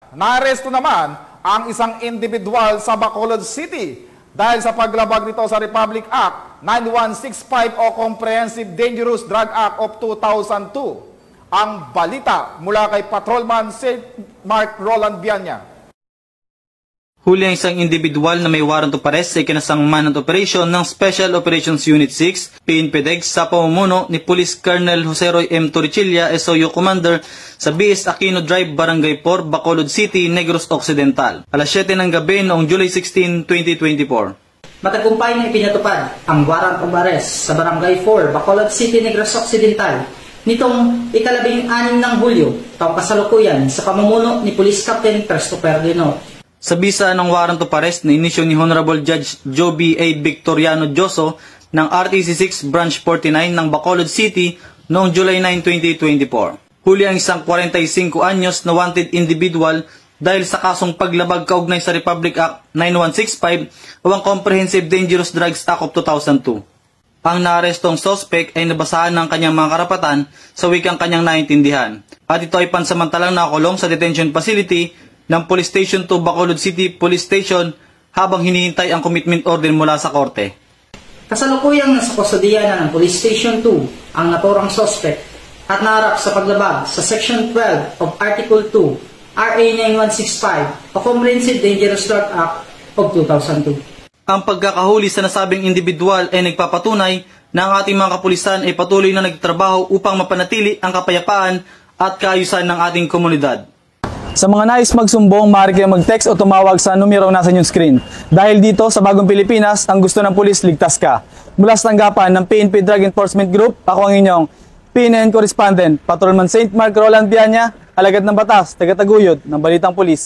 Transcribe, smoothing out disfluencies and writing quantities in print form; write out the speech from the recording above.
Naaresto naman ang isang individual sa Bacolod City dahil sa paglabag nito sa Republic Act 9165 o Comprehensive Dangerous Drug Act of 2002. Ang balita mula kay Patrolman St. Mark Roland Viana. Huli ang isang individual na may warrant of arrest sa ikinasang manhunt operation ng Special Operations Unit 6, PNP-DEG, sa pamumuno ni Police Colonel Jose Roy M. Torrechilla, SOU Commander, sa BS Aquino Drive, Barangay 4, Bacolod City, Negros Occidental, alas 7 ng gabi noong July 16, 2024. Matagumpay na ipinatupad ang warrant of arrest sa Barangay 4, Bacolod City, Negros Occidental, nitong ika-16 ng Hulyo, taong kasalukuyan, sa pamumuno ni Police Captain Christopher Dino. Sa bisa ng warrant of arrest na inisyo ni Honorable Judge Joby A. Victoriano Joso ng RTC 6 Branch 49 ng Bacolod City noong July 9, 2024. Huli ang isang 45 anyos na wanted individual dahil sa kasong paglabag kaugnay sa Republic Act 9165 o ang Comprehensive Dangerous Drugs Act of 2002. Ang naarestong suspect ay nabasahan ng kanyang mga karapatan sa wikang kanyang naintindihan at ito ay pansamantalang nakakulong sa detention facility ng Police Station 2 Bacolod City Police Station habang hinihintay ang commitment order mula sa korte. Kasalukuyang nasa kustodiya na ng Police Station 2 ang naturang suspect at naharap sa paglabag sa Section 12 of Article 2 RA 9165 o Comprehensive Dangerous Drug Act of 2002. Ang pagkakahuli sa nasabing individual ay nagpapatunay na ang ating mga kapulisan ay patuloy na nagtatrabaho upang mapanatili ang kapayapaan at kaayusan ng ating komunidad. Sa mga nais magsumbong, maaari kayo mag-text o tumawag sa numero nasa inyong screen. Dahil dito, sa Bagong Pilipinas, ang gusto ng pulis, ligtas ka. Mula sa tanggapan ng PNP Drug Enforcement Group, ako ang inyong PNN Correspondent, Patrolman St. Mark Roland Viana, alagad ng batas, taga-taguyod ng Balitang Pulis.